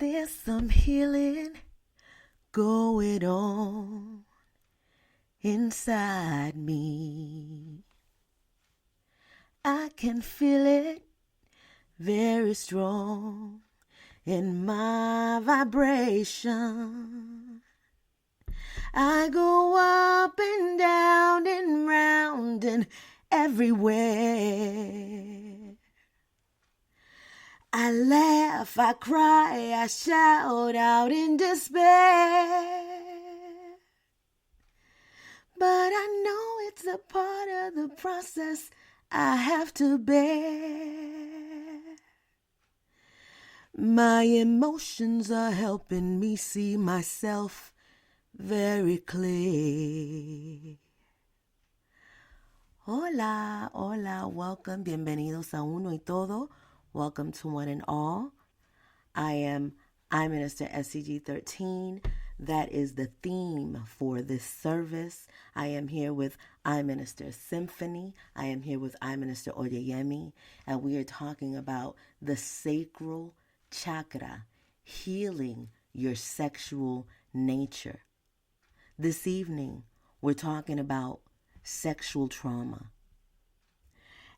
There's some healing going on inside me. I can feel it very strong in my vibration. I go up and down and round and everywhere. I laugh, I cry, I shout out in despair. But I know it's a part of the process I have to bear. My emotions are helping me see myself very clear. Hola, hola, welcome, bienvenidos a uno y todo. Welcome to one and all. I'm Minister SCG13. That is the theme for this service. I am here with Minister Symphony. I am here with Minister Oyeyemi, and we are talking about the Sacral Chakra, healing your sexual nature. This evening, we're talking about sexual trauma.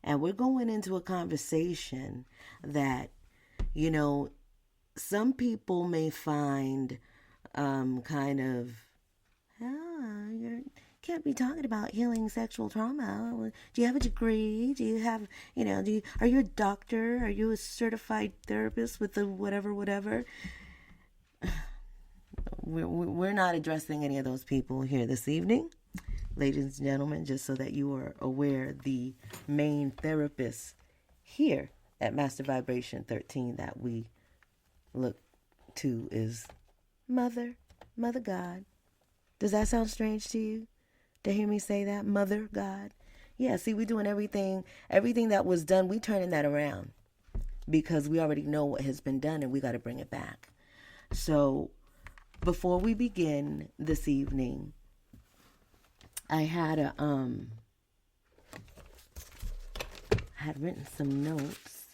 And we're going into a conversation that, some people may find you can't be talking about healing sexual trauma. Do you have a degree? Do you have, are you a doctor? Are you a certified therapist with the whatever? We're not addressing any of those people here this evening. Ladies and gentlemen, just so that you are aware, the main therapist here at Master Vibration 13 that we look to is Mother God. Does that sound strange to you to hear me say that? Mother God. Yeah, see, we're doing everything that was done, we turning that around because we already know what has been done and we got to bring it back. So before we begin this evening, I had written some notes.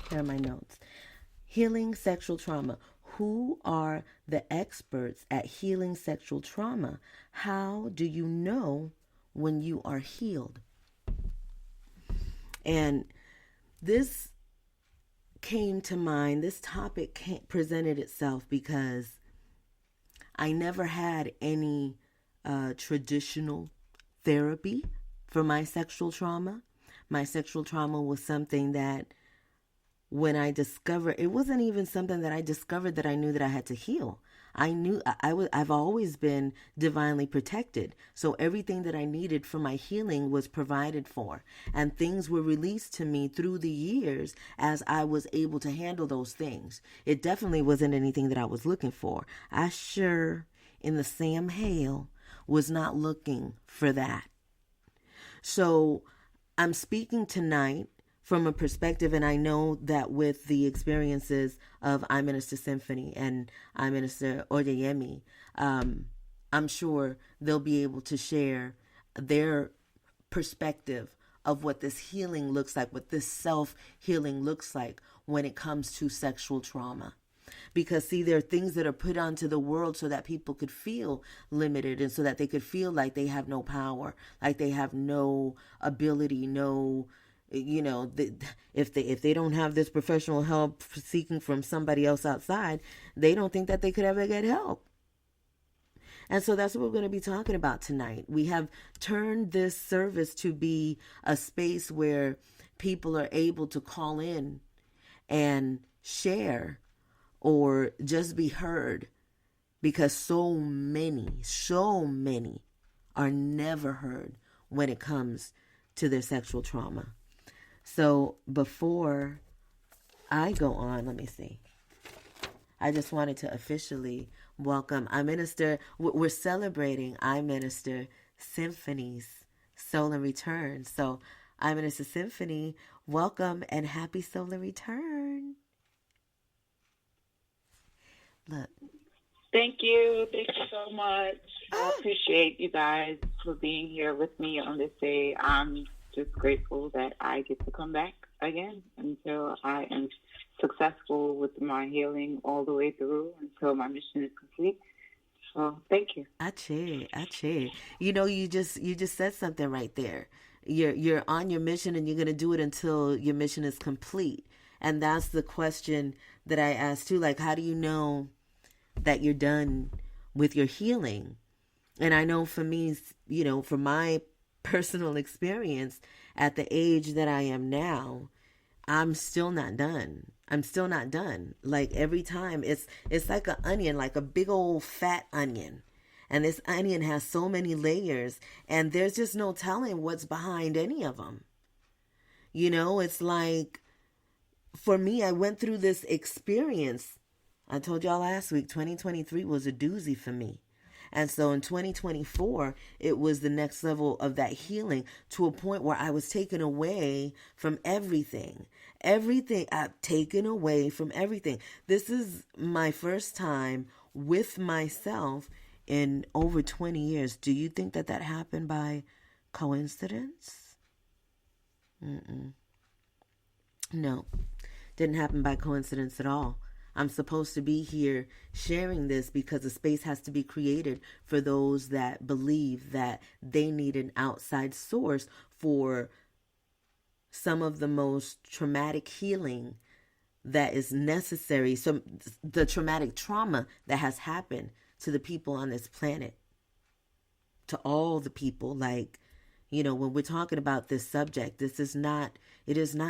Here are my notes. Healing sexual trauma. Who are the experts at healing sexual trauma? How do you know when you are healed? And this came to mind, this topic presented itself because I never had any traditional therapy for my sexual trauma. My sexual trauma was something that when I discovered, it wasn't even something that I discovered that I knew that I had to heal. I knew I've always been divinely protected. So everything that I needed for my healing was provided for. And things were released to me through the years as I was able to handle those things. It definitely wasn't anything that I was looking for. I sure, in the Sam Hale, was not looking for that. So I'm speaking tonight from a perspective, and I know that with the experiences of Minister Symphony and Minister Oyeyemi, I'm sure they'll be able to share their perspective of what this healing looks like, what this self-healing looks like when it comes to sexual trauma. Because, see, there are things that are put onto the world so that people could feel limited and so that they could feel like they have no power, like they have no ability, no... if they don't have this professional help seeking from somebody else outside, they don't think that they could ever get help. And so that's what we're going to be talking about tonight. We have turned this service to be a space where people are able to call in and share or just be heard, because so many are never heard when it comes to their sexual trauma. So before I go on, let me see. I just wanted to officially welcome we're celebrating Minister Symphony's solar return. So Minister Symphony, welcome and happy solar return. Look. Thank you so much. I appreciate you guys for being here with me on this day. I'm just grateful that I get to come back again until I am successful with my healing all the way through until my mission is complete. So thank you. Ache. You just said something right there. You're on your mission and you're gonna do it until your mission is complete. And that's the question that I asked too. Like, how do you know that you're done with your healing? And I know for me, from my personal experience at the age that I am now, I'm still not done. I'm still not done. Like every time it's like an onion, like a big old fat onion. And this onion has so many layers and there's just no telling what's behind any of them. It's like for me, I went through this experience. I told y'all last week 2023 was a doozy for me. And so in 2024, it was the next level of that healing to a point where I was taken away from everything. Everything, I've taken away from everything. This is my first time with myself in over 20 years. Do you think that happened by coincidence? No, didn't happen by coincidence at all. I'm supposed to be here sharing this because a space has to be created for those that believe that they need an outside source for some of the most traumatic healing that is necessary. So the traumatic trauma that has happened to the people on this planet, to all the people, like, when we're talking about this subject, it is not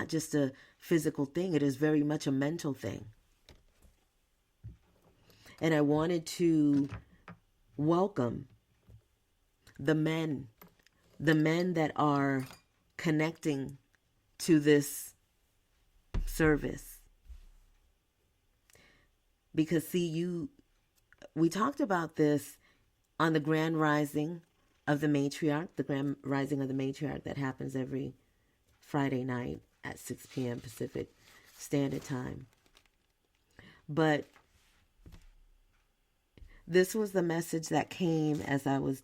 just a physical thing. It is very much a mental thing. And I wanted to welcome the men that are connecting to this service. Because see, we talked about this on the Grand Rising of the Matriarch, that happens every Friday night at 6 p.m. Pacific Standard Time. But this was the message that came as I was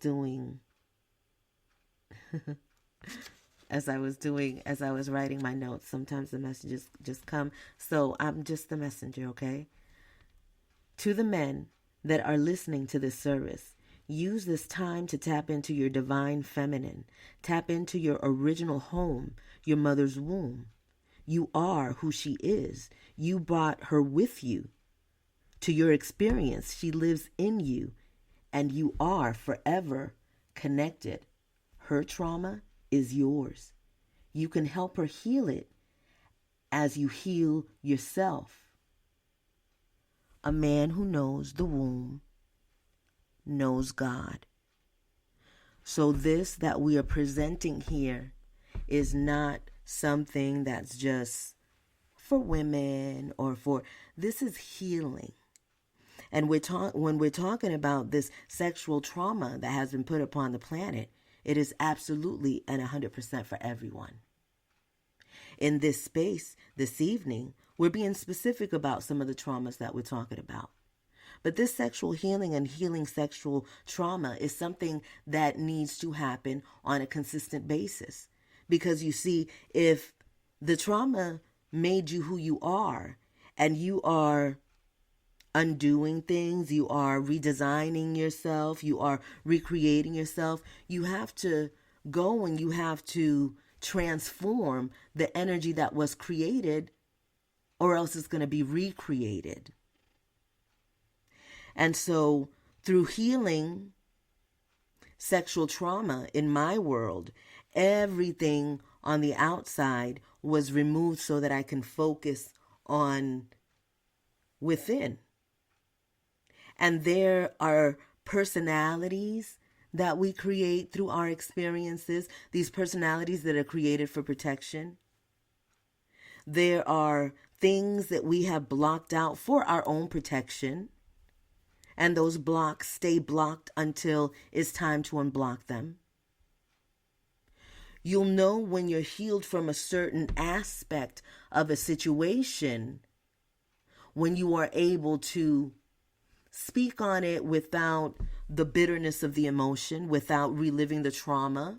writing my notes. Sometimes the messages just come. So I'm just the messenger, okay? To the men that are listening to this service, use this time to tap into your divine feminine. Tap into your original home, your mother's womb. You are who she is. You brought her with you to your experience. She lives in you, and you are forever connected. Her trauma is yours. You can help her heal it as you heal yourself. A man who knows the womb knows God. So this that we are presenting here is not something that's just for women this is healing. And when we're talking about this sexual trauma that has been put upon the planet, it is absolutely and 100% for everyone. In this space this evening, we're being specific about some of the traumas that we're talking about. But this sexual healing and healing sexual trauma is something that needs to happen on a consistent basis. Because you see, if the trauma made you who you are, and you are undoing things, you are redesigning yourself, you are recreating yourself, you have to go and you have to transform the energy that was created, or else it's going to be recreated. And so through healing sexual trauma in my world, everything on the outside was removed so that I can focus on within. And there are personalities that we create through our experiences, these personalities that are created for protection. There are things that we have blocked out for our own protection, and those blocks stay blocked until it's time to unblock them. You'll know when you're healed from a certain aspect of a situation when you are able to speak on it without the bitterness of the emotion, without reliving the trauma.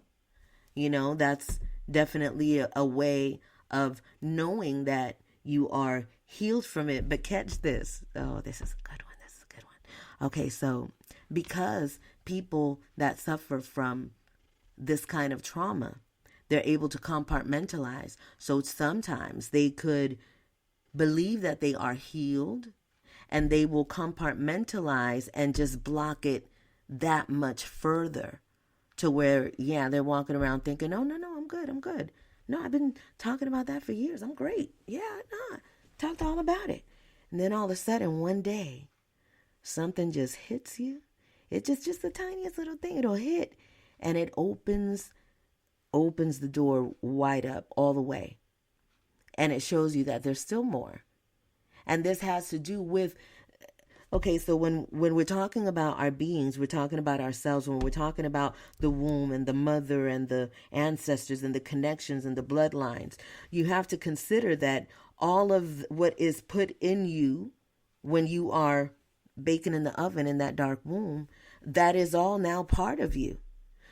That's definitely a way of knowing that you are healed from it. But catch this. Oh, this is a good one. This is a good one. Okay, so because people that suffer from this kind of trauma, they're able to compartmentalize. So sometimes they could believe that they are healed, and they will compartmentalize and just block it that much further, to where, yeah, they're walking around thinking, oh, no, no, I'm good, I'm good. No, I've been talking about that for years. I'm great. Yeah, no, talked all about it. And then all of a sudden, one day, something just hits you. It's just the tiniest little thing. It'll hit, and it opens the door wide up all the way. And it shows you that there's still more. And this has to do with, okay, so when we're talking about our beings, we're talking about ourselves. When we're talking about the womb and the mother and the ancestors and the connections and the bloodlines, you have to consider that all of what is put in you when you are baking in the oven in that dark womb, that is all now part of you.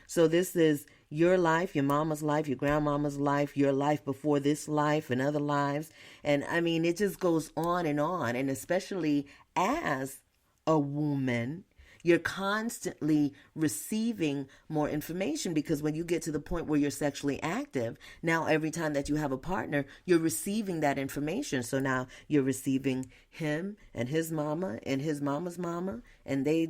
So this is your life, your mama's life, your grandmama's life, your life before this life and other lives. And I mean, it just goes on. And especially as a woman, you're constantly receiving more information, because when you get to the point where you're sexually active, now every time that you have a partner, you're receiving that information. So now you're receiving him and his mama and his mama's mama, and they,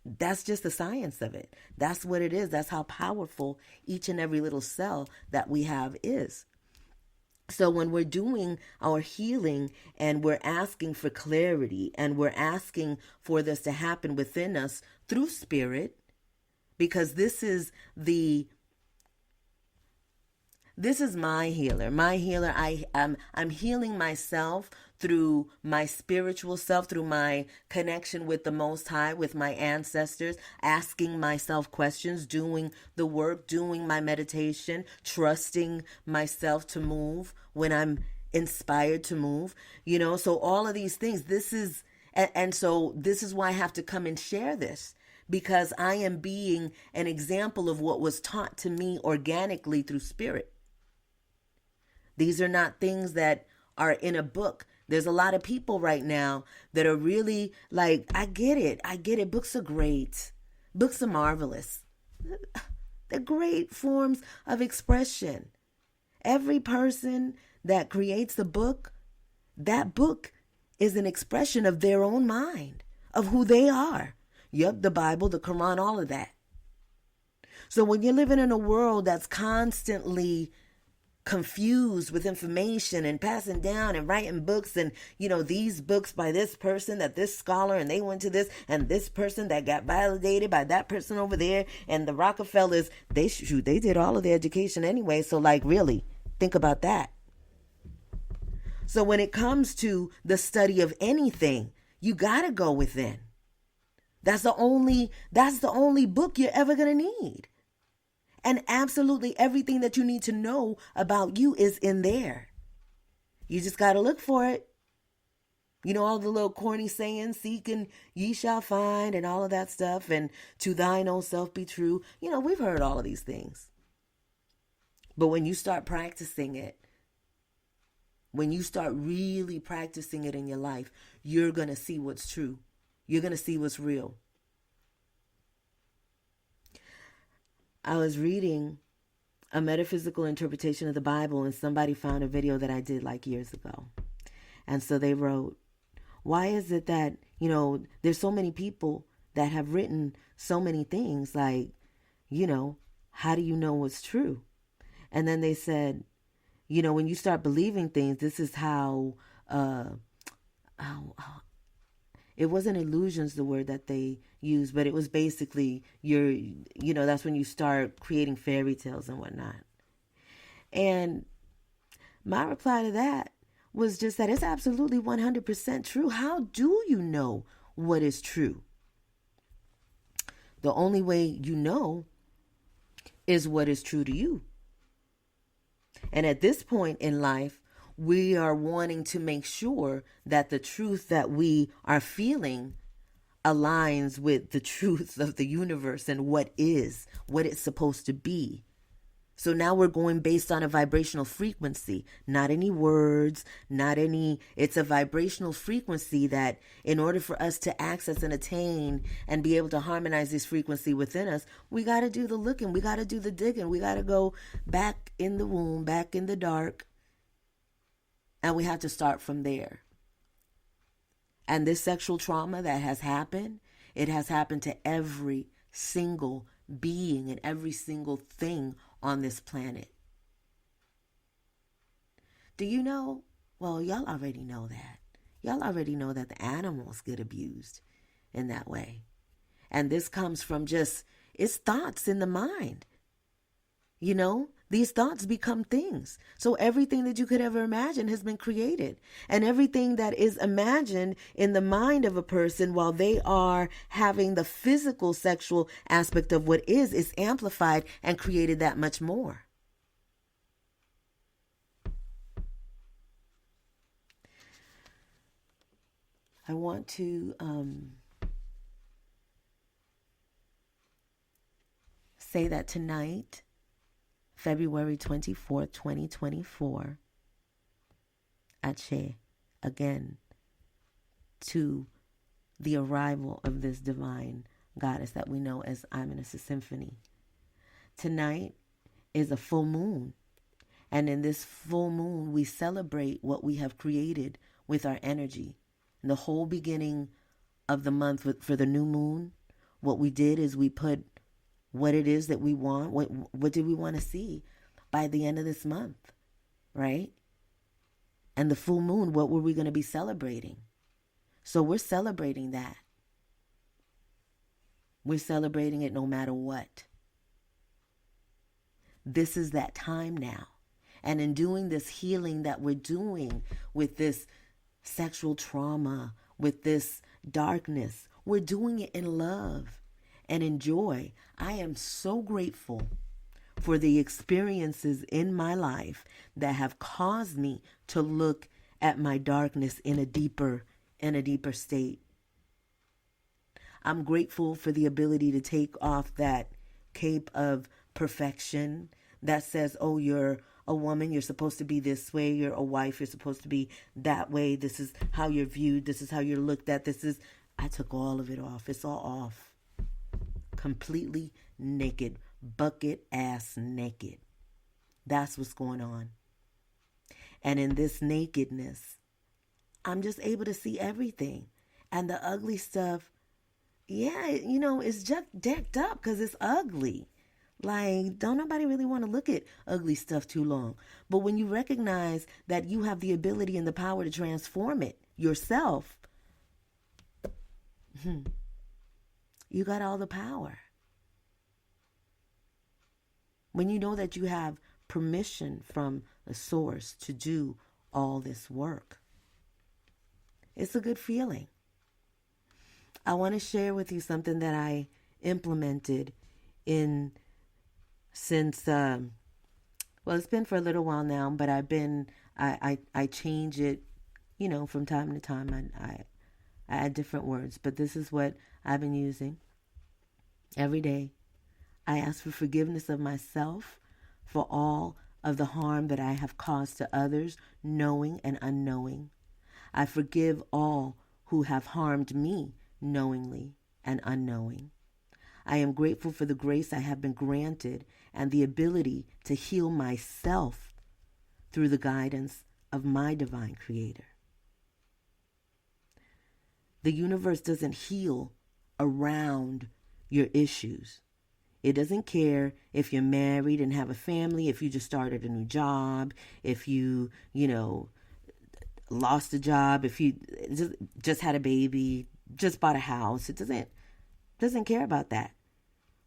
that's just the science of it. That's what it is. That's how powerful each and every little cell that we have is. So when we're doing our healing and we're asking for clarity and we're asking for this to happen within us through spirit, because this is my healer. My healer, I'm healing myself through my spiritual self, through my connection with the Most High, with my ancestors, asking myself questions, doing the work, doing my meditation, trusting myself to move when I'm inspired to move, so all of these things, so this is why I have to come and share this, because I am being an example of what was taught to me organically through spirit. These are not things that are in a book. There's a lot of people right now that are really like, I get it. Books are great. Books are marvelous. They're great forms of expression. Every person that creates a book, that book is an expression of their own mind, of who they are. Yep, the Bible, the Quran, all of that. So when you're living in a world that's constantly confused with information and passing down and writing books, and these books by this person, that this scholar, and they went to this, and this person that got validated by that person over there, and the Rockefellers, they did all of their education anyway, so really think about that. So when it comes to the study of anything, you got to go within. That's the only book you're ever going to need. And absolutely everything that you need to know about you is in there. You just got to look for it. All the little corny sayings, seek and ye shall find, and all of that stuff, and to thine own self be true. We've heard all of these things. But when you start practicing it, when you start really practicing it in your life, you're going to see what's true. You're going to see what's real. I was reading a metaphysical interpretation of the Bible, and somebody found a video that I did years ago. And so they wrote, why is it that, there's so many people that have written so many things, how do you know what's true? And then they said, when you start believing things, this is how it wasn't illusions, the word that they used, but it was basically that's when you start creating fairy tales and whatnot. And my reply to that was just that it's absolutely 100% true. How do you know what is true? The only way you know is what is true to you. And at this point in life, we are wanting to make sure that the truth that we are feeling aligns with the truths of the universe and what it's supposed to be. So now we're going based on a vibrational frequency, not any words, it's a vibrational frequency that in order for us to access and attain and be able to harmonize this frequency within us, we got to do the looking, we got to do the digging, we got to go back in the womb, back in the dark, and we have to start from there. And this sexual trauma that has happened, it has happened to every single being and every single thing on this planet. Do you know? Well, y'all already know that. Y'all already know that the animals get abused in that way. And this comes from it's thoughts in the mind. You know, these thoughts become things. So everything that you could ever imagine has been created. And everything that is imagined in the mind of a person while they are having the physical sexual aspect of what is amplified and created that much more. I want to say that tonight, February 24th, 2024, Ache, again, to the arrival of this divine goddess that we know as Imanus Symphony. Tonight is a full moon, and in this full moon, we celebrate what we have created with our energy. In the whole beginning of the month for the new moon, what we did is we put what it is that we want, what do we want to see by the end of this month, right? And the full moon, what were we going to be celebrating? So we're celebrating that. We're celebrating it no matter what. This is that time now. And in doing this healing that we're doing with this sexual trauma, with this darkness, we're doing it in love and in joy. I am so grateful for the experiences in my life that have caused me to look at my darkness in a deeper state. I'm grateful for the ability to take off that cape of perfection that says, oh, you're a woman, you're supposed to be this way, you're a wife, you're supposed to be that way, this is how you're viewed, this is how you're looked at, I took all of it off. It's all off. Completely naked, bucket ass naked. That's what's going on. And in this nakedness, I'm just able to see everything. And the ugly stuff, it's just decked up because it's ugly. Like, don't nobody really want to look at ugly stuff too long. But when you recognize that you have the ability and the power to transform it yourself, you got all the power. When you know that you have permission from the source to do all this work, it's a good feeling. I want to share with you something that I implemented since it's been for a little while now, but I change it, from time to time. I add different words, but this is what I've been using every day. I ask for forgiveness of myself for all of the harm that I have caused to others, knowing and unknowing. I forgive all who have harmed me, knowingly and unknowing. I am grateful for the grace I have been granted and the ability to heal myself through the guidance of my divine creator. The universe doesn't heal around your issues. It doesn't care if you're married and have a family, if you just started a new job, if you, lost a job, if you just had a baby, just bought a house. It doesn't care about that.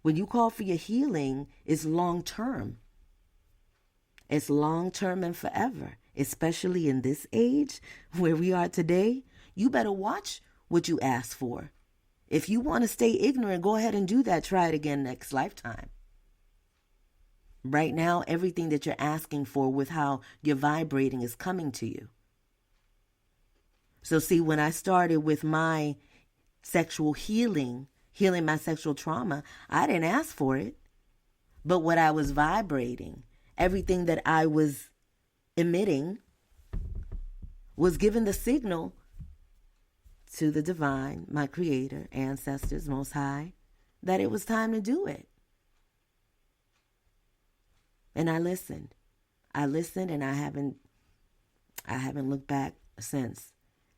When you call for your healing, it's long term. It's long term and forever, especially in this age where we are today. You better watch what you ask for. If you want to stay ignorant, go ahead and do that. Try it again next lifetime. Right now, everything that you're asking for with how you're vibrating is coming to you. So see, when I started with my sexual healing my sexual trauma, I didn't ask for it. But what I was vibrating, everything that I was emitting, was given the signal to the divine, my creator, ancestors, most high, that it was time to do it. And I listened. I listened, and I haven't looked back since.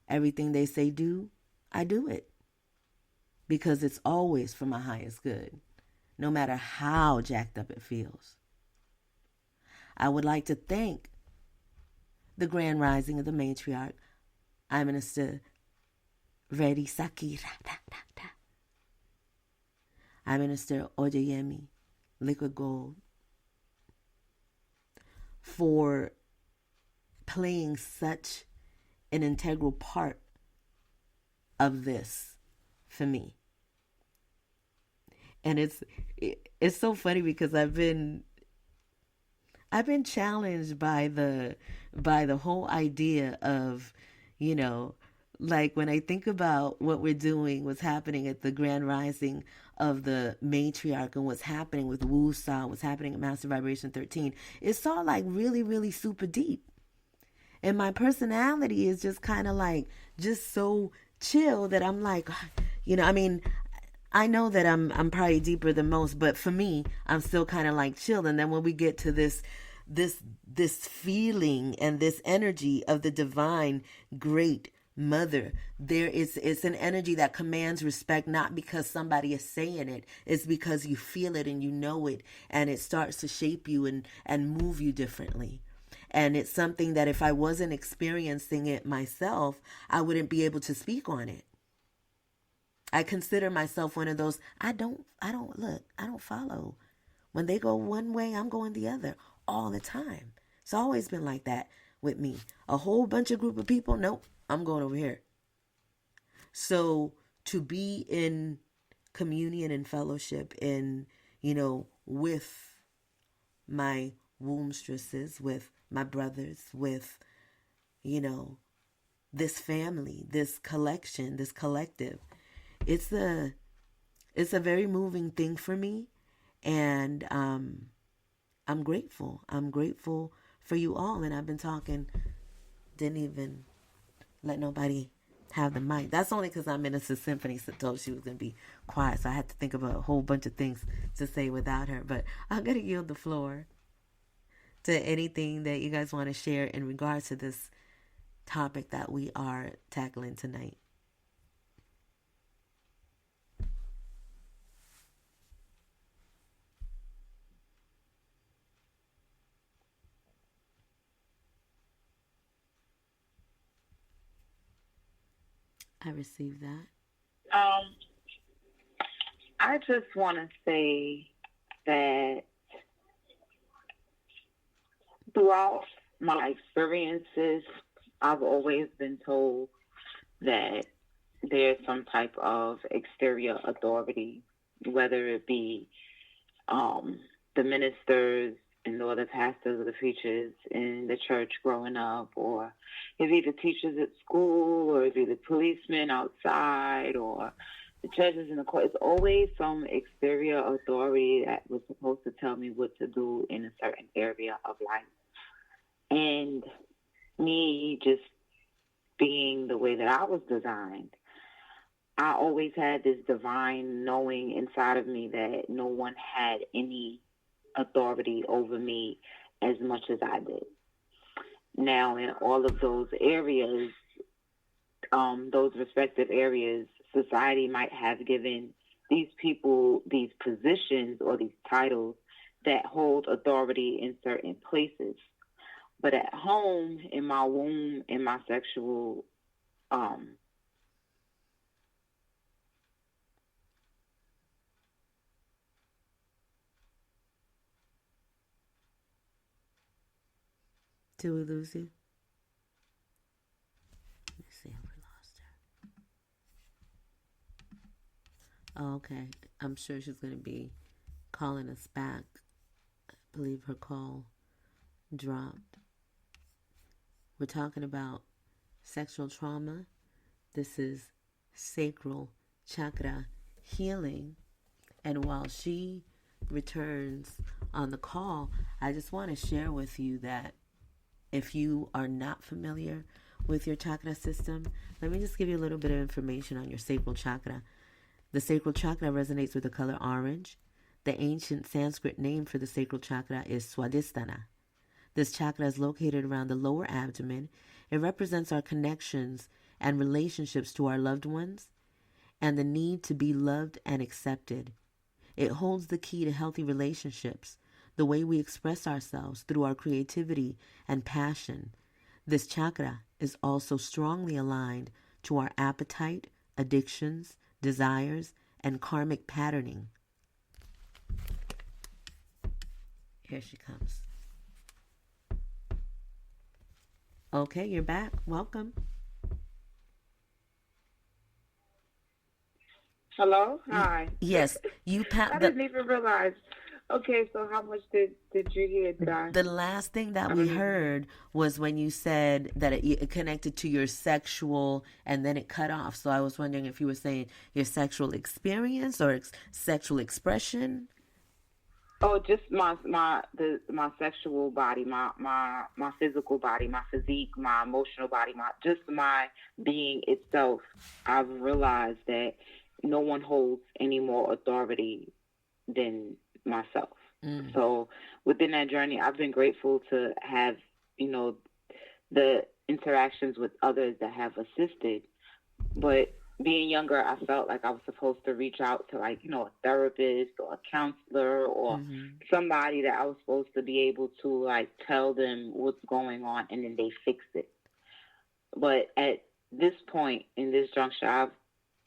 Everything they say do, I do it. Because it's always for my highest good, no matter how jacked up it feels. I would like to thank the Grand Rising of the Matriarch, I Minister Reddy Sakira, I Minister Oyeyemi, Liquid Gold, for playing such an integral part of this for me. And it's so funny because I've been challenged by the whole idea of, like when I think about what we're doing, what's happening at the Grand Rising of the Matriarch and what's happening with Wu Sa, what's happening at Master Vibration 13, it's all like really, really super deep. And my personality is just kind of like, just so chill that I'm like, I know that I'm probably deeper than most, but for me, I'm still kind of like chill. And then when we get to this feeling and this energy of the divine great mother, it's an energy that commands respect, not because somebody is saying it. It's because you feel it and you know it, and it starts to shape you and move you differently. And it's something that if I wasn't experiencing it myself, I wouldn't be able to speak on it. I consider myself one of those, I don't follow. When they go one way, I'm going the other all the time. It's always been like that with me. A whole bunch of group of people, nope, I'm going over here. So to be in communion and fellowship with my wombstresses, with my brothers, with, this family, this collection, this collective, it's a very moving thing for me, and I'm grateful. I'm grateful for you all, and I've been talking, didn't even let nobody have the mic. That's only because I'm in a symphony, so told she was going to be quiet, so I had to think about a whole bunch of things to say without her, but I'm going to yield the floor to anything that you guys want to share in regards to this topic that we are tackling tonight. I received that. I just want to say that throughout my experiences, I've always been told that there's some type of exterior authority, whether it be the ministers and or the pastors or the preachers in the church growing up, or it be the teachers at school, or it be the policemen outside, or the judges in the court. It's always some exterior authority that was supposed to tell me what to do in a certain area of life. And me just being the way that I was designed, I always had this divine knowing inside of me that no one had any authority over me as much as I did. Now, in all of those areas, those respective areas, society might have given these people these positions or these titles that hold authority in certain places. But at home, in my womb, in my sexual Did we lose you? Let me see if we lost her. Oh, okay. I'm sure she's going to be calling us back. I believe her call dropped. We're talking about sexual trauma. This is Sacral Chakra healing. And while she returns on the call, I just want to share with you that if you are not familiar with your chakra system, let me just give you a little bit of information on your sacral chakra. The sacral chakra resonates with the color orange. The ancient Sanskrit name for the sacral chakra is Swadhisthana. This chakra is located around the lower abdomen. It represents our connections and relationships to our loved ones and the need to be loved and accepted. It holds the key to healthy relationships, the way we express ourselves through our creativity and passion. This chakra is also strongly aligned to our appetite, addictions, desires, and karmic patterning. Here she comes. Okay, you're back. Welcome. Hello? Hi. Yes, you I the didn't even realize. Okay, so how much did you hear? Did the last thing that I we don't even. heard was when you said that it connected to your sexual and then it cut off. So I was wondering if you were saying your sexual experience or sexual expression. Oh, just my sexual body, my physical body, my physique, my emotional body, my just my being itself. I've realized that no one holds any more authority than myself. Mm. So within that journey, I've been grateful to have, you know, the interactions with others that have assisted. But being younger, I felt like I was supposed to reach out to, like, a therapist or a counselor or Mm-hmm. somebody that I was supposed to be able to, like, tell them what's going on and then they fix it. But at this point in this juncture, I've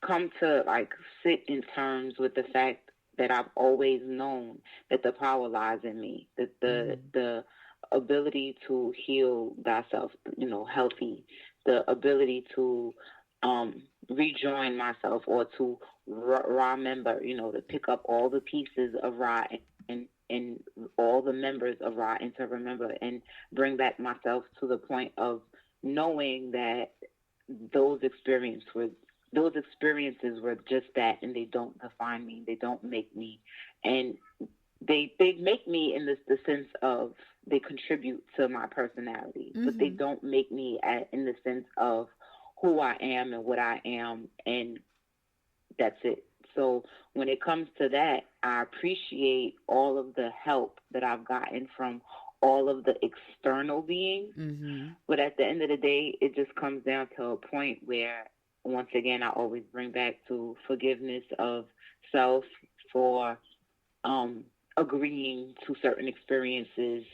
come to, like, sit in terms with the fact that I've always known that the power lies in me, that Mm-hmm. the ability to heal thyself, healthy, the ability to rejoin myself or to remember, to pick up all the pieces of Ra and all the members of Ra and to remember and bring back myself to the point of knowing that those experiences were those experiences were just that, and they don't define me, they don't make me, and they make me in the sense of they contribute to my personality, but they Mm-hmm. don't make me in the sense of who I am and what I am, and that's it. So when it comes to that, I appreciate all of the help that I've gotten from all of the external beings. Mm-hmm. But at the end of the day, it just comes down to a point where, once again, I always bring back to forgiveness of self for um, agreeing to certain experiences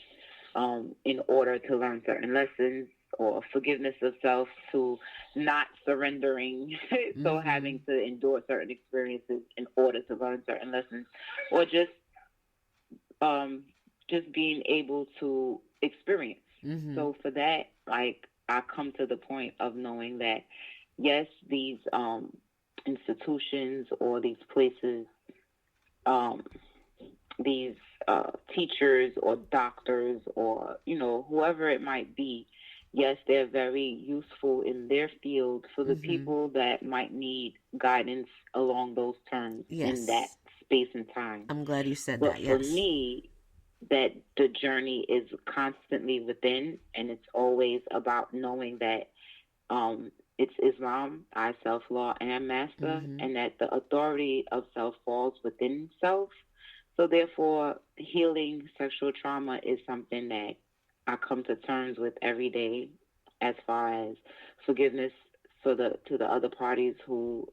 in order to learn certain lessons, or forgiveness of self to not surrendering, so Mm-hmm. having to endure certain experiences in order to learn certain lessons, or um, just being able to experience. Mm-hmm. So for that, like, I come to the point of knowing that yes, these institutions or these places, um, these teachers or doctors or whoever it might be, yes, they're very useful in their field for the Mm-hmm. people that might need guidance along those terms in that Yes. space and time. I'm glad you said But that. for Yes. me, that the journey is constantly within, and it's always about knowing that it's Islam, I self law and master, Mm-hmm. and that the authority of self falls within self. So therefore, healing sexual trauma is something that I come to terms with every day, as far as forgiveness for the to the other parties who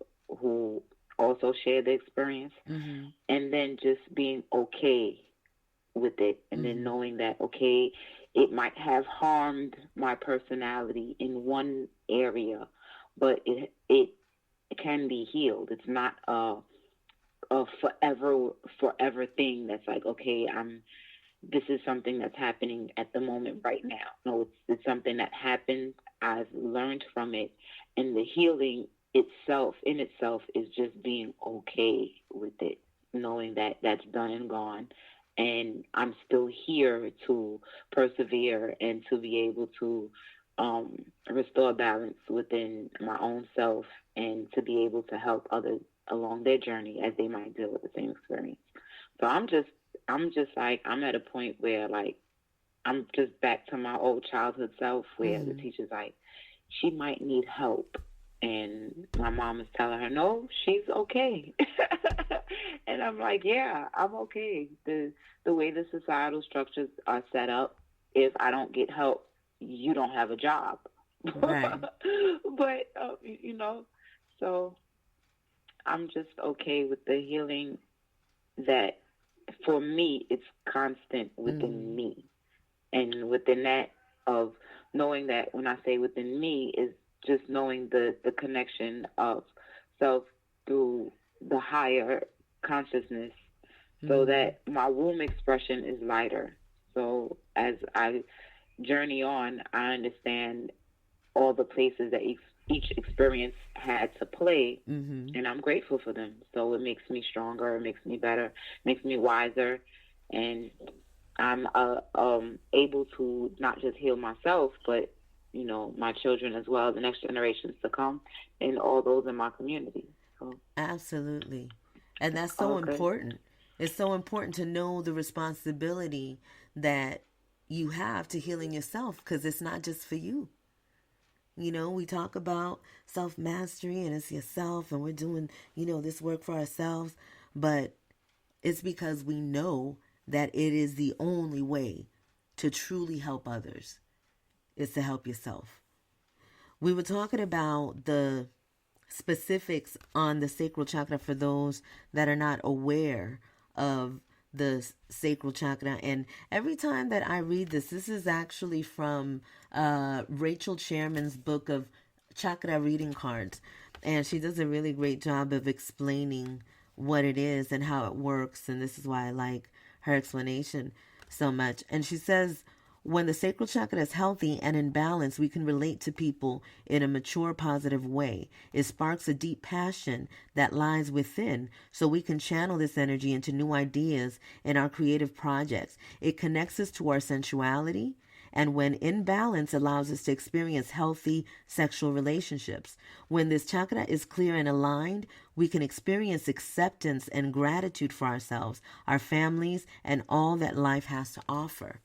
also share the experience, Mm-hmm. and then just being okay with it, and then Mm-hmm. knowing that, okay, it might have harmed my personality in one area, but it can be healed. It's not a forever thing that's like, okay, I'm this is something that's happening at the moment right now. No, it's something that happened. I've learned from it, and the healing itself is just being okay with it, knowing that that's done and gone, and I'm still here to persevere and to be able to restore balance within my own self, and to be able to help others along their journey as they might deal with the same experience. So I'm just I'm just like, I'm at a point where like I'm just back to my old childhood self where the Mm-hmm. teacher's like, she might need help. And my mom is telling her, no, she's okay. And I'm like, yeah, I'm okay. The way the societal structures are set up, if I don't get help, you don't have a job. Right. But, so I'm just okay with the healing that for me, it's constant within Mm-hmm. me. And within that, of knowing that when I say within me, is just knowing the connection of self through the higher consciousness so Mm-hmm. that my womb expression is lighter. So as I journey on, I understand all the places that each experience had to play, Mm-hmm. and I'm grateful for them. So it makes me stronger, it makes me better, makes me wiser, and I'm able to not just heal myself, but my children as well, the next generations to come, and all those in my community. So Absolutely. And that's so all good. important. It's so important to know the responsibility that you have to healing yourself because it's not just for you. We talk about self mastery and it's yourself, and we're doing, this work for ourselves, but it's because we know that it is the only way to truly help others is to help yourself. We were talking about the specifics on the sacral chakra for those that are not aware of the sacral chakra. And every time that I read this is actually from Rachel Chairman's book of chakra reading cards. And she does a really great job of explaining what it is and how it works. And this is why I like her explanation so much. And she says, when the sacral chakra is healthy and in balance, we can relate to people in a mature, positive way. It sparks a deep passion that lies within, so we can channel this energy into new ideas in our creative projects. It connects us to our sensuality, and when in balance, allows us to experience healthy sexual relationships. When this chakra is clear and aligned, we can experience acceptance and gratitude for ourselves, our families, and all that life has to offer.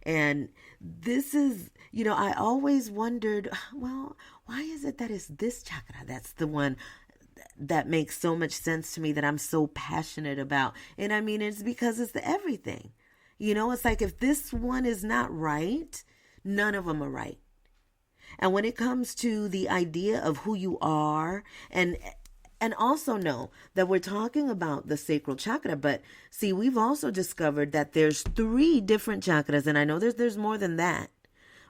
And this is, I always wondered, well, why is it that it's this chakra that's the one that makes so much sense to me, that I'm so passionate about? And I mean, it's because it's the everything. It's like if this one is not right, none of them are right. And when it comes to the idea of who you are, and also know that we're talking about the sacral chakra, but see, we've also discovered that there's three different chakras, and I know there's more than that.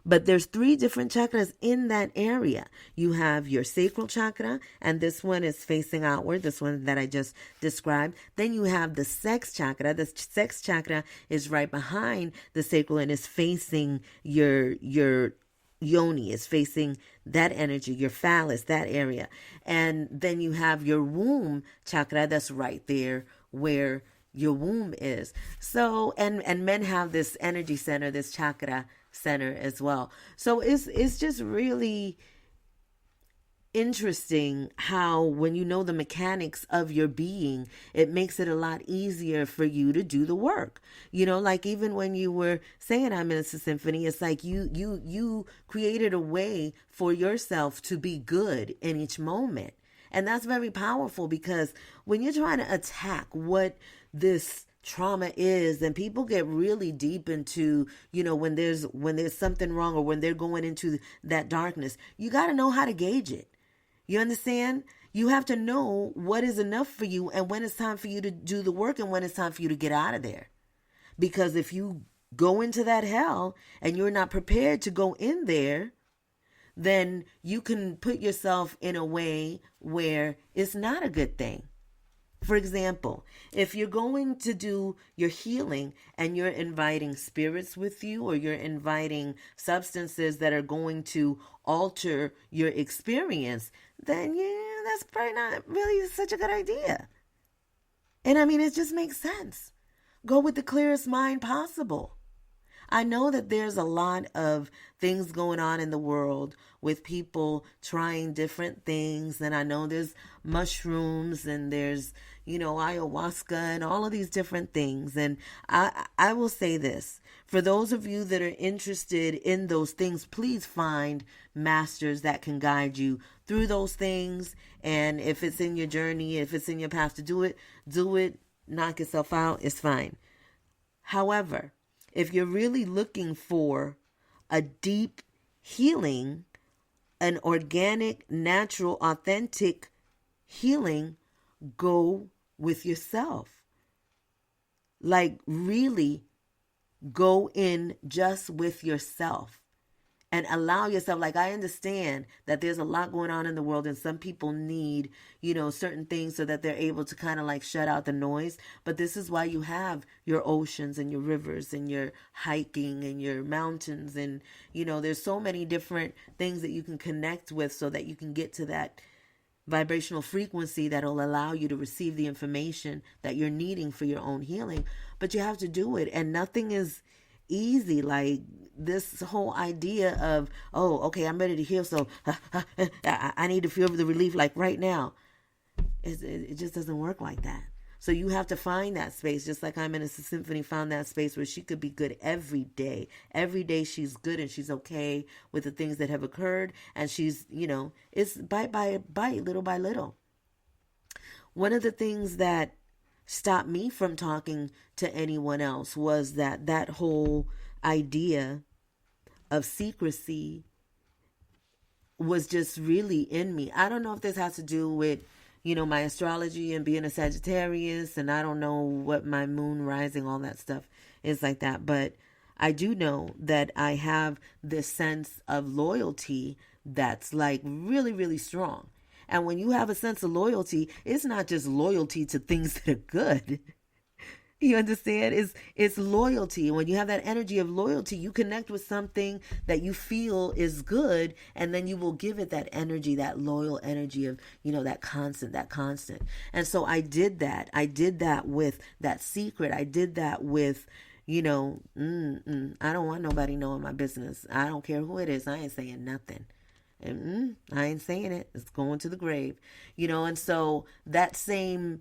But there's three different chakras in that area. You have your sacral chakra, and this one is facing outward, this one that I just described. Then you have the sex chakra. The sex chakra is right behind the sacral and is facing your yoni, is facing that energy, your phallus, that area. And then you have your womb chakra that's right there where your womb is. So, and men have this energy center, this chakra center as well. So it's just really interesting how, when you know the mechanics of your being, it makes it a lot easier for you to do the work. Like even when you were saying I'm in a symphony, it's like you created a way for yourself to be good in each moment. And that's very powerful, because when you're trying to attack what this trauma is, and people get really deep into, when there's something wrong, or when they're going into that darkness, you got to know how to gauge it. You understand? You have to know what is enough for you, and when it's time for you to do the work, and when it's time for you to get out of there. Because if you go into that hell and you're not prepared to go in there, then you can put yourself in a way where it's not a good thing. For example, if you're going to do your healing and you're inviting spirits with you, or you're inviting substances that are going to alter your experience, then yeah, that's probably not really such a good idea. And I mean, it just makes sense. Go with the clearest mind possible. I know that there's a lot of things going on in the world with people trying different things. And I know there's mushrooms and there's, ayahuasca and all of these different things. And I will say this, for those of you that are interested in those things, please find masters that can guide you through those things. And if it's in your journey, if it's in your path to do it, knock yourself out. It's fine. However, if you're really looking for a deep healing, an organic, natural, authentic healing, go with yourself. Like, really go in just with yourself and allow yourself. Like, I understand that there's a lot going on in the world and some people need, certain things so that they're able to kind of like shut out the noise. But this is why you have your oceans and your rivers and your hiking and your mountains. And, there's so many different things that you can connect with so that you can get to that vibrational frequency that'll allow you to receive the information that you're needing for your own healing. But you have to do it, and nothing is easy. Like, this whole idea of, oh, okay, I'm ready to heal, so I need to feel the relief like right now. It just doesn't work like that. So you have to find that space, just like I'm in a symphony found that space where she could be good every day. Every day she's good and she's okay with the things that have occurred. And she's, it's bite by bite, little by little. One of the things that stopped me from talking to anyone else was that whole idea of secrecy was just really in me. I don't know if this has to do with my astrology and being a Sagittarius, and I don't know what my moon rising, all that stuff is like that. But I do know that I have this sense of loyalty that's like really, really strong. And when you have a sense of loyalty, it's not just loyalty to things that are good. You understand? It's loyalty. When you have that energy of loyalty, you connect with something that you feel is good, and then you will give it that energy, that loyal energy of, that constant. And so I did that. I did that with that secret. I did that with, I don't want nobody knowing my business. I don't care who it is. I ain't saying nothing. And I ain't saying it. It's going to the grave, and so that same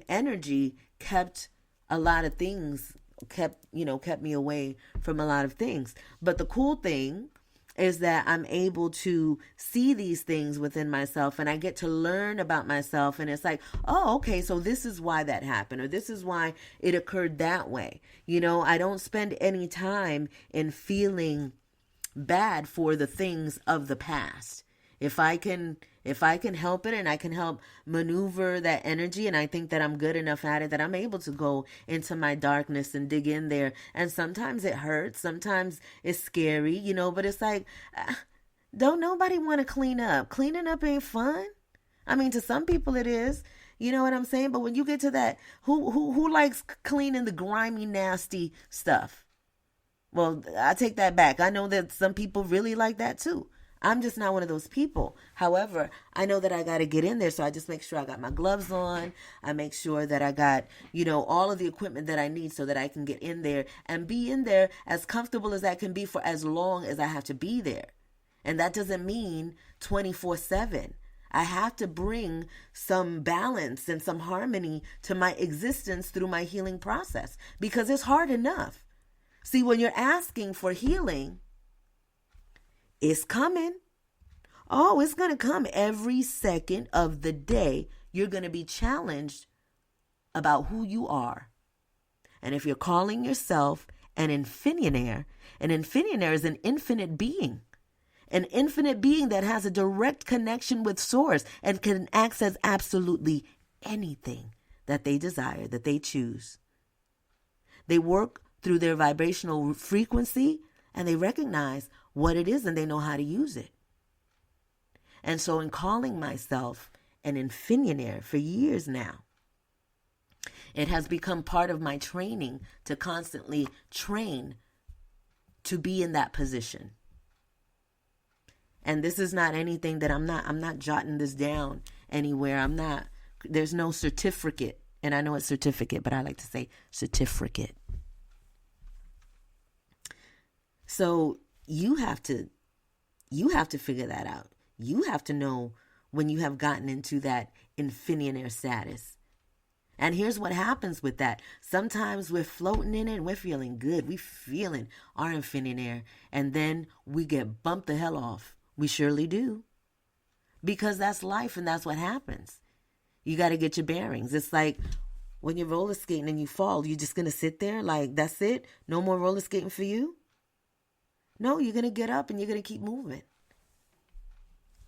energy kept a lot of things, kept me away from a lot of things. But the cool thing is that I'm able to see these things within myself, and I get to learn about myself. And it's like, oh, okay, so this is why that happened, or this is why it occurred that way. I don't spend any time in feeling bad for the things of the past. If I can help it and I can help maneuver that energy, and I think that I'm good enough at it that I'm able to go into my darkness and dig in there. And sometimes it hurts, sometimes it's scary, but it's like, don't nobody want to clean up. Cleaning up ain't fun. I mean, to some people it is. You know what I'm saying? But when you get to that, who likes cleaning the grimy, nasty stuff? Well, I take that back. I know that some people really like that too. I'm just not one of those people. However, I know that I got to get in there. So I just make sure I got my gloves on. I make sure that I got, all of the equipment that I need so that I can get in there and be in there as comfortable as I can be for as long as I have to be there. And that doesn't mean 24/7. I have to bring some balance and some harmony to my existence through my healing process, because it's hard enough. See, when you're asking for healing, it's coming. Oh, it's going to come every second of the day. You're going to be challenged about who you are. And if you're calling yourself an infinionaire is an infinite being. An infinite being that has a direct connection with source and can access absolutely anything that they desire, that they choose. They work through their vibrational frequency, and they recognize what it is and they know how to use it. And so in calling myself an infinionaire for years now, it has become part of my training to constantly train to be in that position. And this is not anything that I'm not jotting this down anywhere. There's no certificate. And I know it's certificate, but I like to say certificate. So you have to figure that out. You have to know when you have gotten into that infinionaire status. And here's what happens with that. Sometimes we're floating in it and we're feeling good. We feeling our infinionaire. And then we get bumped the hell off. We surely do. Because that's life and that's what happens. You got to get your bearings. It's like when you're roller skating and you fall, you're just going to sit there like, that's it? No more roller skating for you? No, you're going to get up and you're going to keep moving.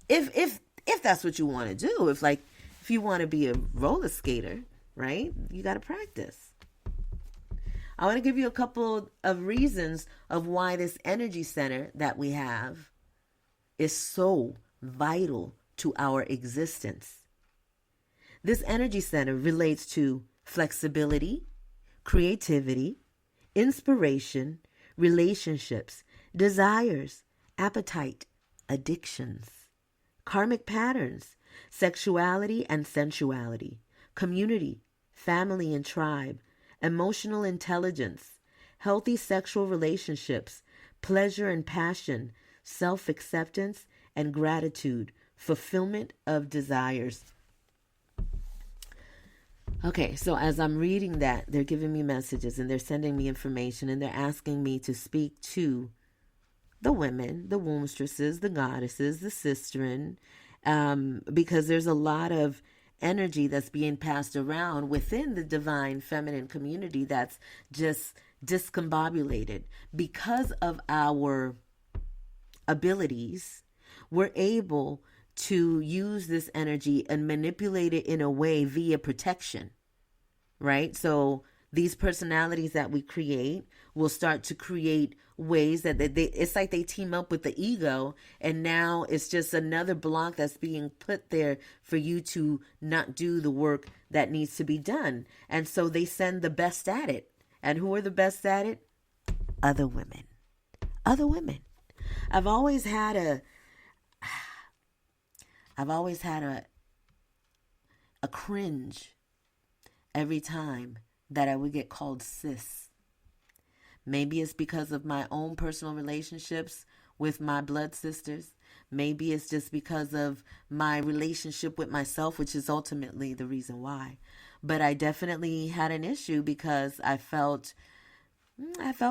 If that's what you want to do, if you want to be a roller skater, right? You got to practice. I want to give you a couple of reasons of why this energy center that we have is so vital to our existence. This energy center relates to flexibility, creativity, inspiration, relationships, desires, appetite, addictions, karmic patterns, sexuality and sensuality, community, family and tribe, emotional intelligence, healthy sexual relationships, pleasure and passion, self-acceptance and gratitude, fulfillment of desires. Okay, so as I'm reading that, they're giving me messages and they're sending me information and they're asking me to speak to the women, the wombstresses, the goddesses, the sistren, because there's a lot of energy that's being passed around within the divine feminine community that's just discombobulated. Because of our abilities, we're able to use this energy and manipulate it in a way via protection, right? So these personalities that we create will start to create ways that it's like they team up with the ego, and now it's just another block that's being put there for you to not do the work that needs to be done. And so they send the best at it. And who are the best at it? Other women. Other women. I've always had a cringe every time that I would get called sis. Maybe it's because of my own personal relationships with my blood sisters. Maybe it's just because of my relationship with myself, which is ultimately the reason why. But I definitely had an issue because I felt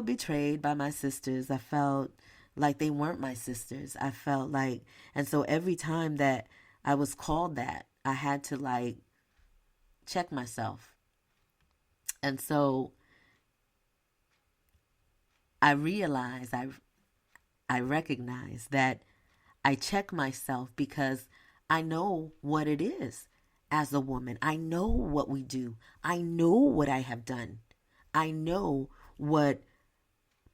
betrayed by my sisters. I felt like they weren't my sisters. I felt like, and so every time that I was called that, I had to check myself. And so I realized, I recognize that I check myself because I know what it is as a woman. I know what we do. I know what I have done. I know what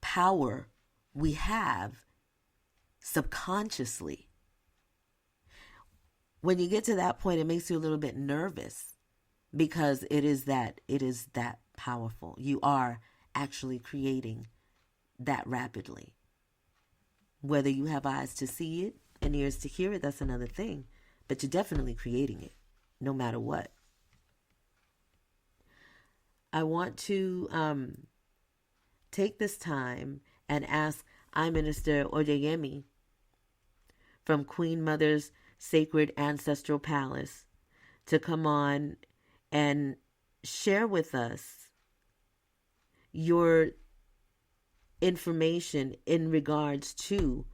power we have subconsciously. When you get to that point, it makes you a little bit nervous because it is that powerful. You are actually creating that rapidly. Whether you have eyes to see it and ears to hear it, that's another thing. But you're definitely creating it, no matter what. I want to take this time and ask I Minister Odeyemi from Queen Mother's Sacred Ancestral Palace to come on and share with us your information in regards to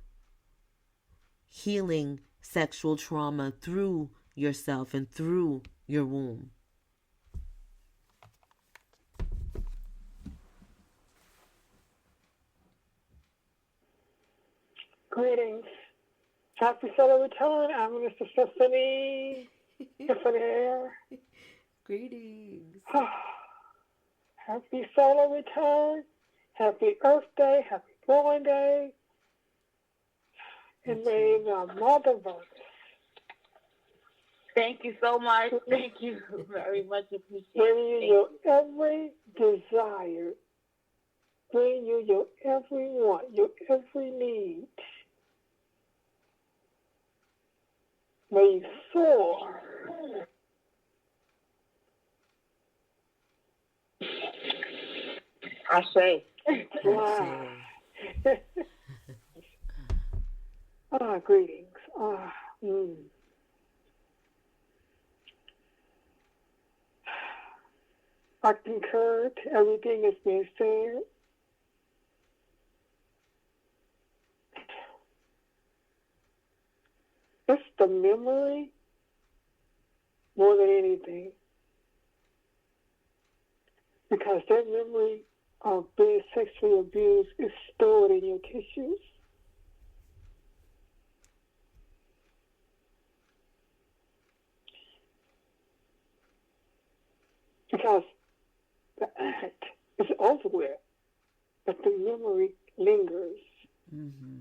healing sexual trauma through yourself and through your womb. Greetings. Happy solar return. I'm Minister Stephanie. Stephanie. Greetings. Happy solar return. Happy Earth Day. Happy Born Day. And may the Motherverse. Thank you so much. Thank you very much. Appreciate Bring you your every desire. Bring you your every want, your every need. May you soar. I say. Wow. Greetings. Mm. I concur to everything that's been said. It's the memory more than anything. Because that memory of being sexually abused is stored in your tissues. Because the act is over with, but the memory lingers. Mm-hmm.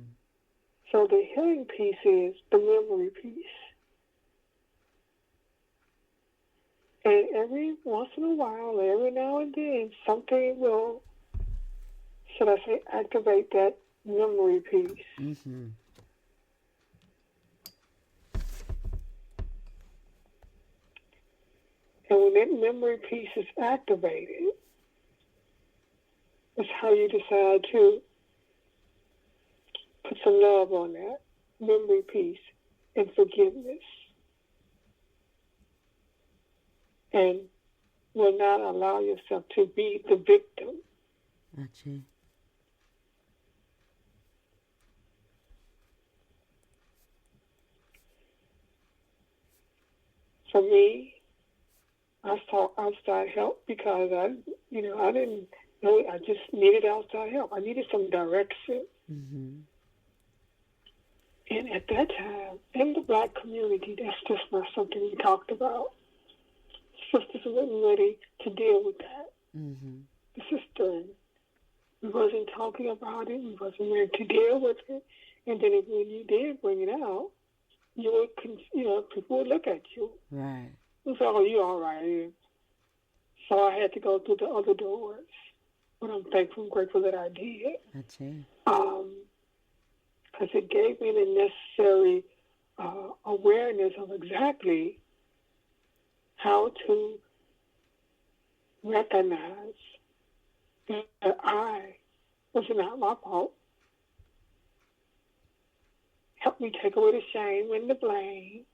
So the healing piece is the memory piece. And every once in a while, every now and then, something will, should I say, activate that memory piece. Mm-hmm. And when that memory piece is activated, it's how you decide to put some love on that memory piece and forgiveness. And will not allow yourself to be the victim. Gotcha. For me, I sought outside help because I didn't know, I just needed outside help. I needed some direction. Mm-hmm. And at that time, in the Black community, that's just not something we talked about. Sisters weren't ready to deal with that. Mm-hmm. The sister, we wasn't talking about it. We wasn't ready to deal with it. And then when you did bring it out, people would look at you. Right. And say, "Oh, you all right?" So I had to go through the other doors. But I'm thankful and grateful that I did. Gotcha. Because it gave me the necessary awareness of exactly how to recognize that I was not my fault. Help me take away the shame and the blame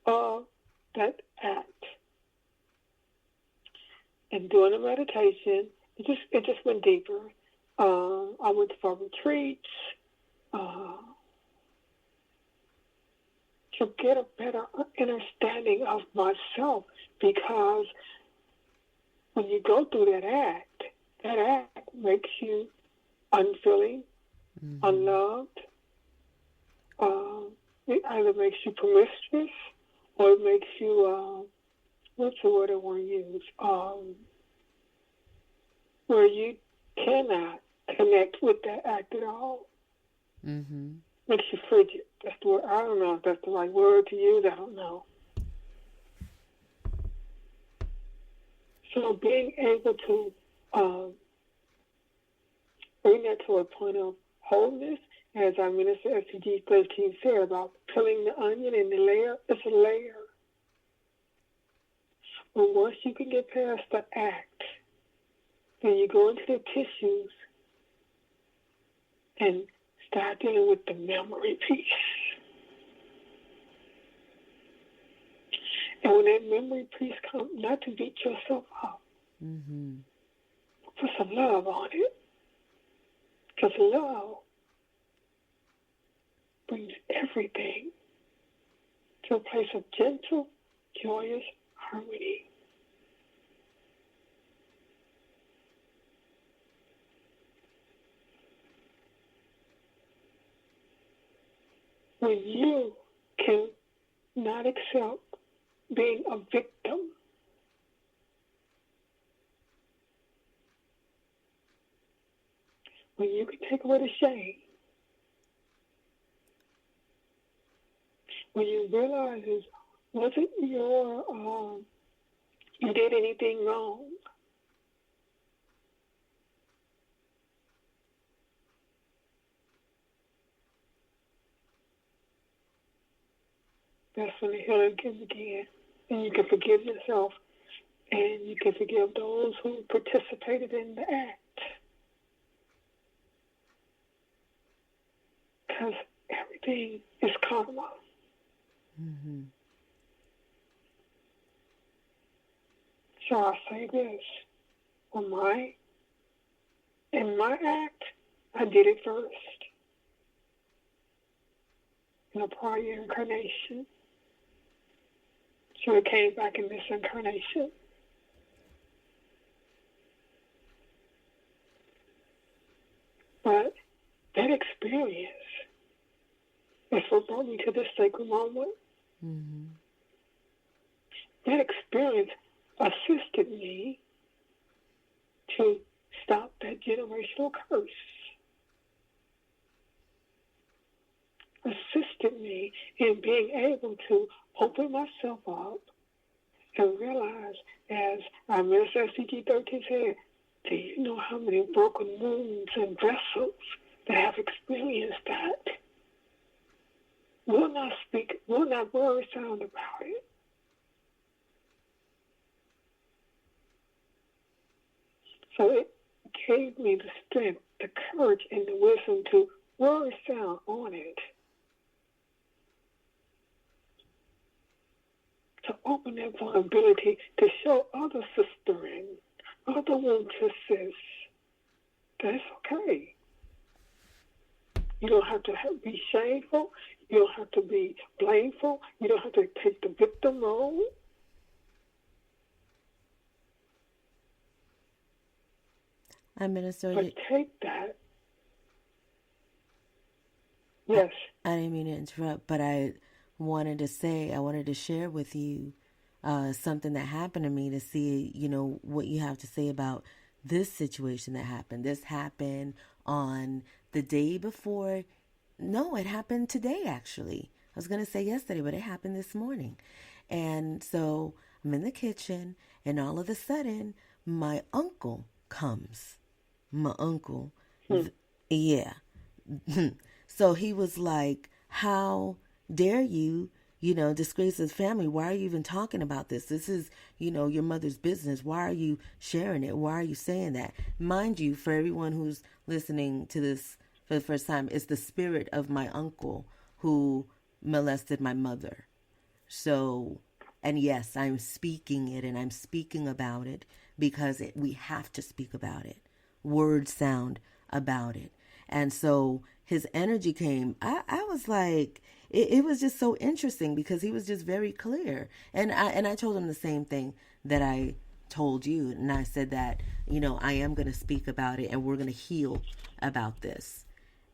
of that act. And doing the meditation, it just went deeper. I went for retreats to get a better understanding of myself, because when you go through that act makes you unfeeling, Mm-hmm. unloved. It either makes you promiscuous or it makes you, what's the word I want to use? Where you cannot connect with that act at all. Mm-hmm. Makes you frigid. That's the word. I don't know if that's the right word to use. I don't know. So being able to bring that to a point of wholeness, as our Minister SCG 13 said about peeling the onion and the layer, it's a layer. But once you can get past the act, then you go into the tissues and start dealing with the memory piece. And when that memory piece comes, not to beat yourself up, Mm-hmm. put some love on it. Because love brings everything to a place of gentle, joyous harmony. When you can not accept being a victim, when you can take away the shame, when you realize it wasn't you did anything wrong, that's when the healing can begin. And you can forgive yourself, and you can forgive those who participated in the act. because everything is karma. Mm-hmm. So I say this, in my act, I did it first in a prior incarnation. So it came back in this incarnation. But that experience is what brought me to this sacred moment. Mm-hmm. That experience assisted me to stop that generational curse. Assisted me in being able to open myself up and realize, as our Minister SCG-13 said, do you know how many broken wounds and vessels that have experienced that? Will not speak, will not word sound about it. So it gave me the strength, the courage, and the wisdom to word sound on it. To open that vulnerability to show other sistering, other wound sisters, that it's okay. You don't have to be shameful. You don't have to be blameful. You don't have to take the victim role. Minister, But take that. Yes. I didn't mean to interrupt, but I wanted to share with you something that happened to me to see, what you have to say about this situation that happened. This happened on the day before. No, it happened today, actually. I was going to say yesterday, but it happened this morning. And so I'm in the kitchen, and all of a sudden, my uncle comes. My uncle. Yeah. So he was like, how dare you, disgrace his family? Why are you even talking about this? This is, your mother's business. Why are you sharing it? Why are you saying that? Mind you, for everyone who's listening to this for the first time, it's the spirit of my uncle who molested my mother. So, and yes, I'm speaking it and I'm speaking about it because we have to speak about it. Word sound about it. And so his energy came. I was like, it was just so interesting because he was just very clear. And I told him the same thing that I told you. And I said that, I am going to speak about it and we're going to heal about this.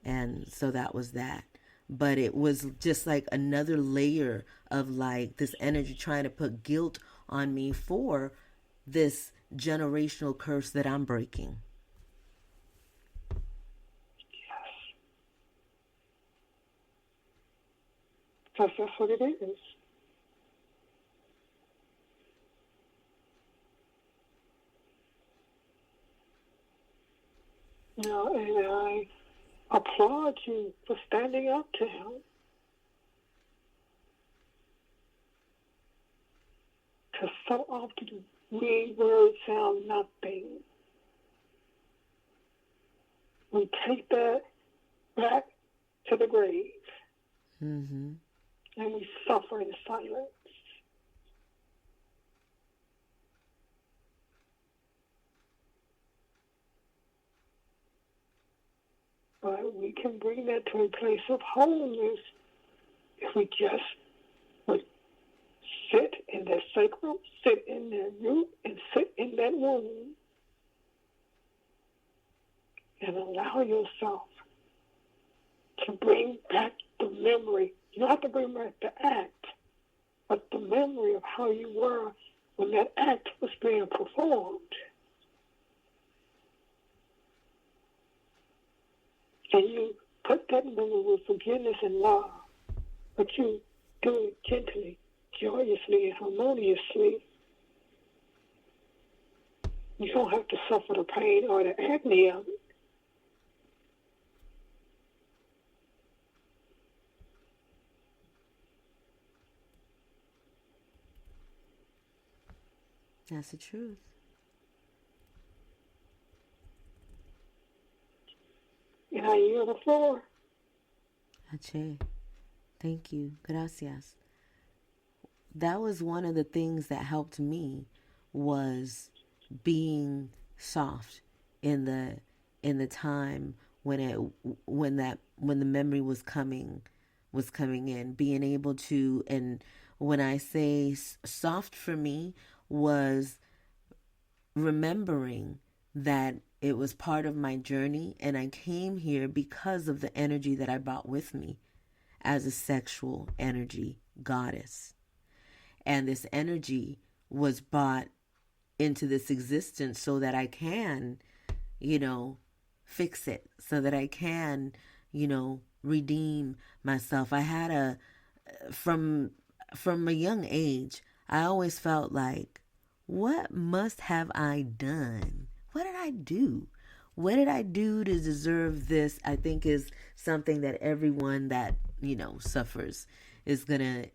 And so that was that. But it was just like another layer of like this energy trying to put guilt on me for this generational curse that I'm breaking. Because that's what it is. And I applaud you for standing up to him. Because so often we words sound nothing. We take that back to the grave. Mm-hmm. And we suffer in silence. But we can bring that to a place of wholeness if we just would sit in that sacral, sit in that root, and sit in that womb. And allow yourself to bring back the memory. You don't have to bring back the act, but the memory of how you were when that act was being performed. And you put that memory with forgiveness and love, but you do it gently, joyously, and harmoniously. You don't have to suffer the pain or the agony of it. That's the truth. And I yield the floor. Ache. Thank you. Gracias. That was one of the things that helped me, was being soft in the time when when the memory was coming in, being able to. And when I say soft, for me was remembering that it was part of my journey, and I came here because of the energy that I brought with me as a sexual energy goddess. And this energy was brought into this existence so that I can, fix it, so that I can, redeem myself. I had from a young age, I always felt like, what must have I done? What did I do? What did I do to deserve this? I think is something that everyone that, suffers is gonna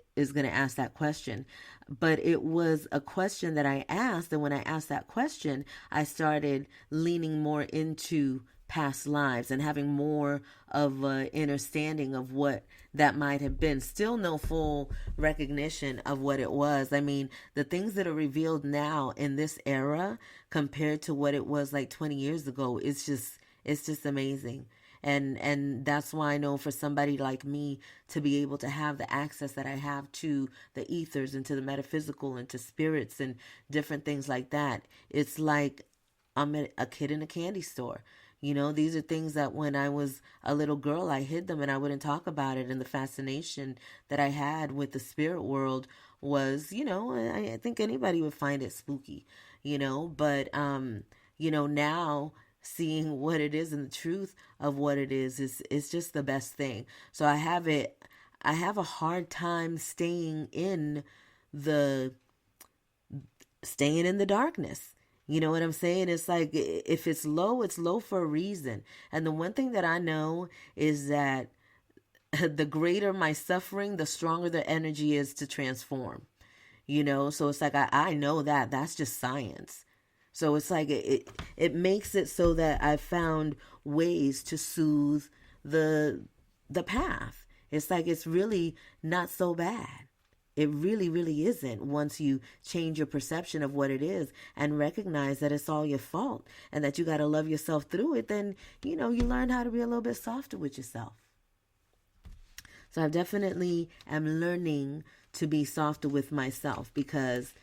ask that question. But it was a question that I asked, and when I asked that question, I started leaning more into past lives and having more of an understanding of what that might have been. Still no full recognition of what it was. I mean, the things that are revealed now in this era compared to what it was like 20 years ago, it's just amazing. And that's why I know, for somebody like me to be able to have the access that I have to the ethers and to the metaphysical and to spirits and different things like that, it's like I'm a kid in a candy store. These are things that when I was a little girl, I hid them and I wouldn't talk about it. And the fascination that I had with the spirit world was, I think anybody would find it spooky, but, now seeing what it is and the truth of what it is just the best thing. So I have a hard time staying in the darkness. You know what I'm saying? It's like, if it's low for a reason. And the one thing that I know is that the greater my suffering, the stronger the energy is to transform. So it's like, I know that's just science. So it's like, it makes it so that I've found ways to soothe the path. It's like, it's really not so bad. It really, really isn't, once you change your perception of what it is and recognize that it's all your fault and that you got to love yourself through it. Then, you learn how to be a little bit softer with yourself. So I definitely am learning to be softer with myself because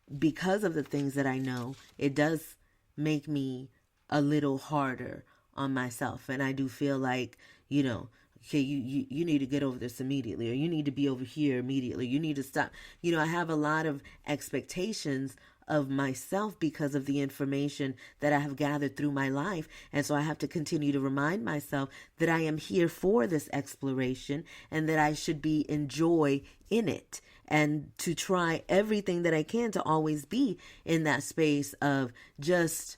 of the things that I know, it does make me a little harder on myself. And I do feel like, okay, you need to get over this immediately, or you need to be over here immediately. You need to stop. I have a lot of expectations of myself because of the information that I have gathered through my life. And so I have to continue to remind myself that I am here for this exploration and that I should be in joy in it, and to try everything that I can to always be in that space of just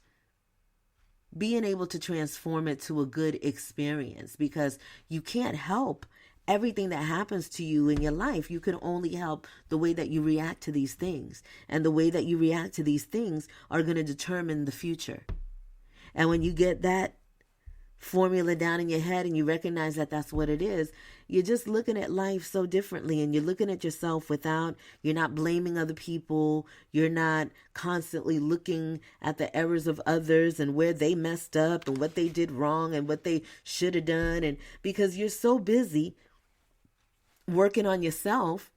being able to transform it to a good experience, because you can't help everything that happens to you in your life. You can only help the way that you react to these things, and the way that you react to these things are going to determine the future. And when you get that formula down in your head and you recognize that that's what it is, you're just looking at life so differently, and you're looking at yourself you're not blaming other people. You're not constantly looking at the errors of others and where they messed up and what they did wrong and what they should have done. And because you're so busy working on yourself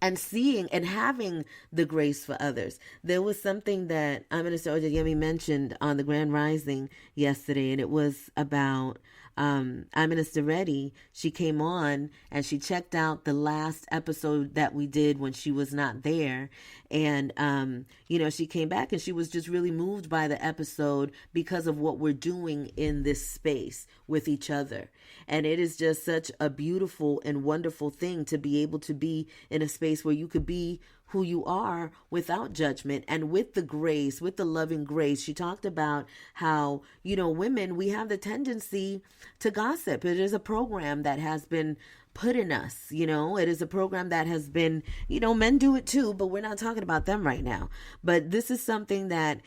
and seeing and having the grace for others. There was something that Minister Ojayemi mentioned on the Grand Rising yesterday, and it was about Minister Reddy. She came on and she checked out the last episode that we did when she was not there. And, she came back and she was just really moved by the episode because of what we're doing in this space with each other. And it is just such a beautiful and wonderful thing to be able to be in a space where you could be who you are without judgment and with the grace, with the loving grace. She talked about how, women, we have the tendency to gossip. It is a program that has been put in us. It is a program that has been, men do it too, but we're not talking about them right now. But this is something that,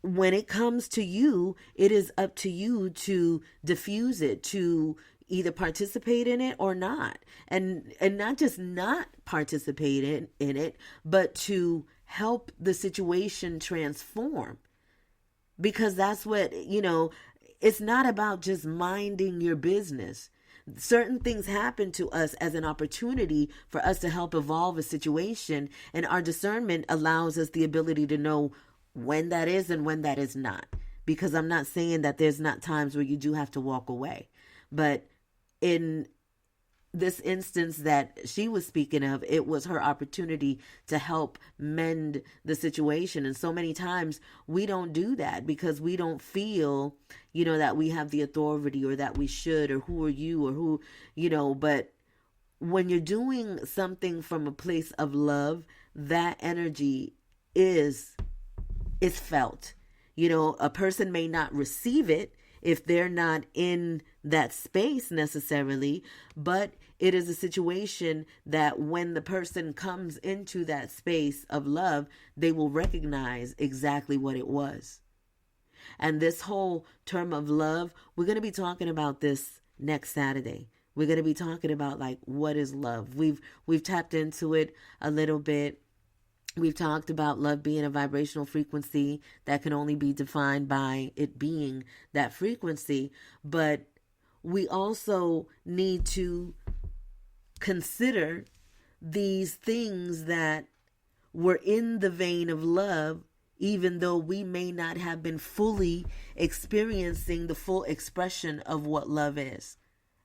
when it comes to you, it is up to you to diffuse it, to, either participate in it or not. And not just not participate in it, but to help the situation transform. Because that's what, it's not about just minding your business. Certain things happen to us as an opportunity for us to help evolve a situation, and our discernment allows us the ability to know when that is and when that is not. Because I'm not saying that there's not times where you do have to walk away, but in this instance that she was speaking of, it was her opportunity to help mend the situation. And so many times we don't do that because we don't feel, that we have the authority, or that we should, or who are you, or who, but when you're doing something from a place of love, that energy is felt. A person may not receive it if they're not in that space necessarily, but it is a situation that when the person comes into that space of love, they will recognize exactly what it was. And this whole term of love, we're going to be talking about this next Saturday. We're going to be talking about like, what is love? We've tapped into it a little bit. We've talked about love being a vibrational frequency that can only be defined by it being that frequency. But we also need to consider these things that were in the vein of love, even though we may not have been fully experiencing the full expression of what love is.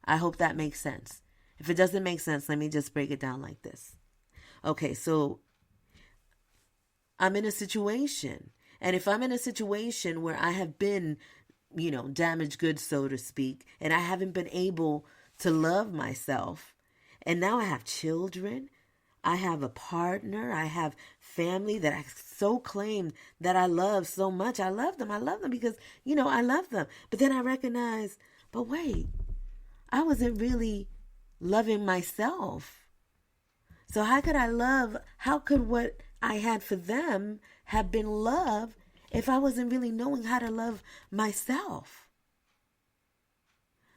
I hope that makes sense. If it doesn't make sense, let me just break it down like this. Okay, so I'm in a situation, and if I'm in a situation where I have been, damaged goods, so to speak, and I haven't been able to love myself, and now I have children, I have a partner, I have family that I so claim that I love so much. I love them because, I love them. But then I recognize, but wait, I wasn't really loving myself. So how could what I had for them have been love if I wasn't really knowing how to love myself?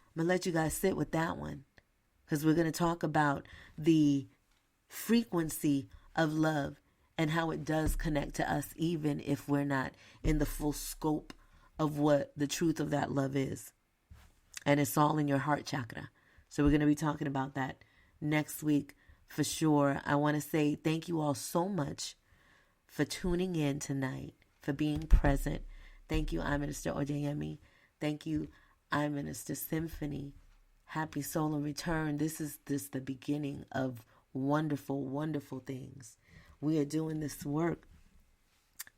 I'm going to let you guys sit with that one, because we're going to talk about the frequency of love and how it does connect to us, even if we're not in the full scope of what the truth of that love is. And it's all in your heart chakra. So we're going to be talking about that next week for sure. I want to say thank you all so much for tuning in tonight, for being present. Thank you, I Minister Odeyemi. Thank you, I Minister Symphony. Happy solar return. This is the beginning of wonderful, wonderful things. We are doing this work.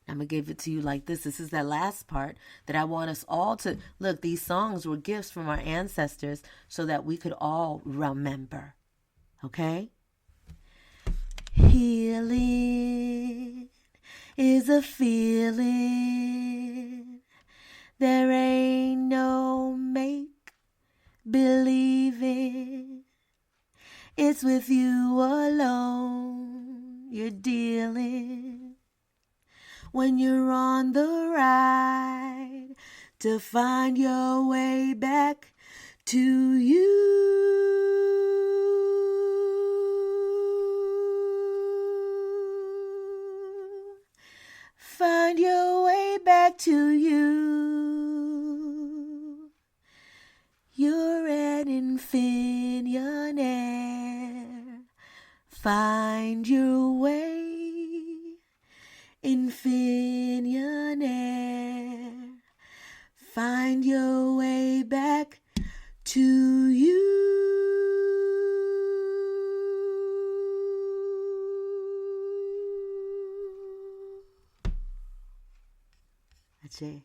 I'm going to give it to you like this. This is that last part that I want us all to look. These songs were gifts from our ancestors so that we could all remember. Okay? Healing is a feeling. There ain't no make believing. It's with you alone you're dealing. When you're on the ride to find your way back to you. Find your way back to you. You're an infinionaire. Find your way, infinionaire. Find your way back to you. Ajay.